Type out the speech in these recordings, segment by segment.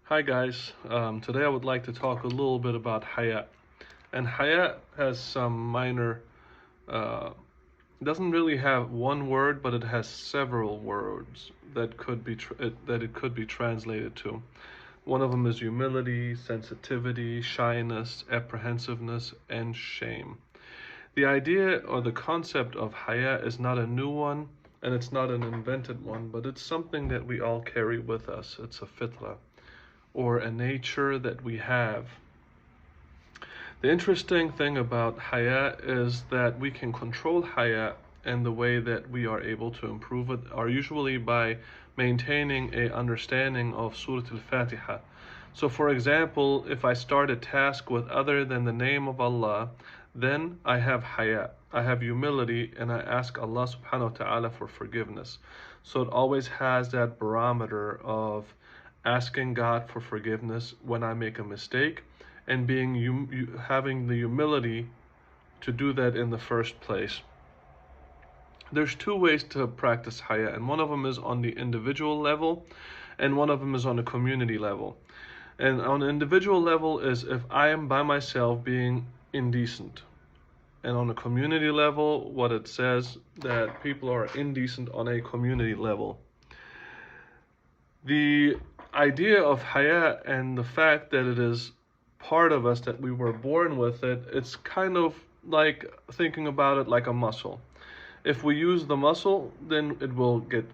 Hi guys, today I would like to talk a little bit about Haya. And Haya has some minor, uh, doesn't really have one word, but it has several words that it could be translated to. One of them is humility, sensitivity, shyness, apprehensiveness, and shame. The idea or the concept of Haya is not a new one, and it's not an invented one, but it's something that we all carry with us. It's a fitra, or a nature that we have. The interesting thing about Haya is that we can control Haya, and the way that we are able to improve it are usually by maintaining a understanding of Surah Al-Fatiha. So for example, if I start a task with other than the name of Allah, then I have Haya, I have humility, and I ask Allah subhanahu wa ta'ala for forgiveness. So it always has that barometer of asking God for forgiveness when I make a mistake, and having the humility to do that in the first place. There's two ways to practice Haya, and one of them is on the individual level, and one of them is on a community level. And on an individual level is if I am by myself being indecent. And on a community level, what it says that people are indecent on a community level. The idea of Haya and the fact that it is part of us, that we were born with it, it's kind of like thinking about it like a muscle. If we use the muscle, then it will get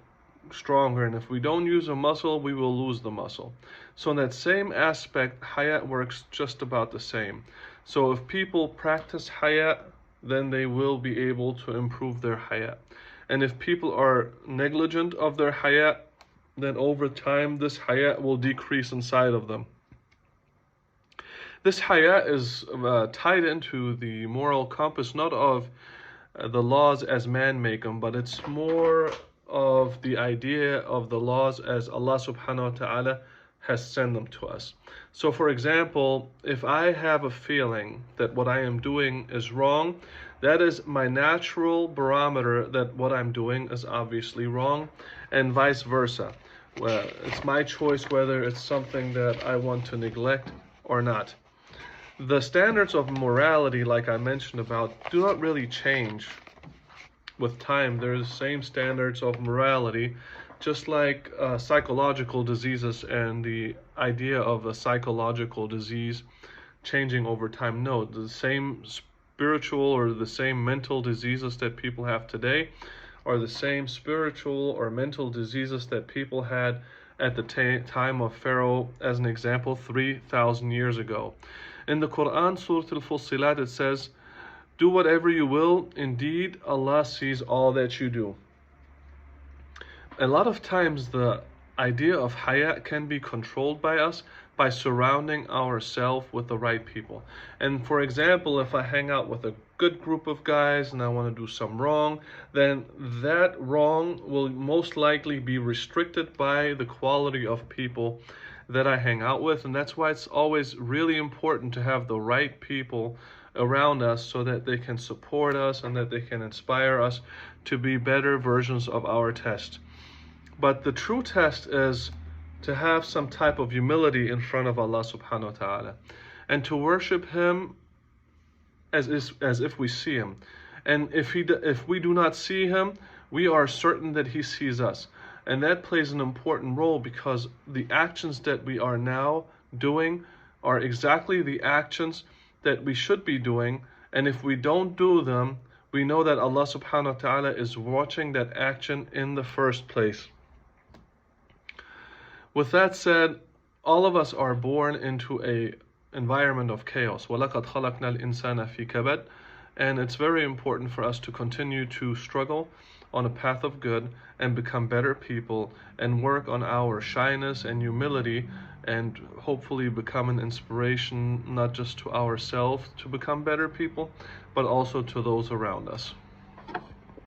stronger, and if we don't use a muscle, we will lose the muscle. So in that same aspect, Haya works just about the same. So if people practice Haya, then they will be able to improve their Haya. And if people are negligent of their Haya, then over time this Haya will decrease inside of them. This Haya is tied into the moral compass, not of the laws as man make them, but it's more of the idea of the laws as Allah subhanahu wa ta'ala has sent them to us. So for example, if I have a feeling that what I am doing is wrong, that is my natural barometer that what I'm doing is obviously wrong, and vice versa. Well, it's my choice whether it's something that I want to neglect or not. The standards of morality, like I mentioned about, do not really change with time. There's the same standards of morality, just like psychological diseases and the idea of a psychological disease changing over time. No, the same spiritual or the same mental diseases that people have today are the same spiritual or mental diseases that people had at the time of Pharaoh, as an example, 3,000 years ago. In the Quran, Surah Al-Fussilat, it says, "Do whatever you will, indeed Allah sees all that you do." A lot of times the idea of Haya can be controlled by us by surrounding ourselves with the right people. And for example, if I hang out with a good group of guys and I want to do some wrong, then that wrong will most likely be restricted by the quality of people that I hang out with. And that's why it's always really important to have the right people around us, so that they can support us and that they can inspire us to be better versions of our test. But the true test is to have some type of humility in front of Allah subhanahu wa ta'ala, and to worship Him as if we see Him. And if we do not see Him, we are certain that He sees us. And that plays an important role, because the actions that we are now doing are exactly the actions that we should be doing. And if we don't do them, we know that Allah subhanahu wa ta'ala is watching that action in the first place. With that said, all of us are born into a environment of chaos. وَلَقَدْ خَلَقْنَا الْإِنسَانَ فِي كَبَدٍ. And it's very important for us to continue to struggle on a path of good and become better people, and work on our shyness and humility, and hopefully become an inspiration not just to ourselves to become better people, but also to those around us.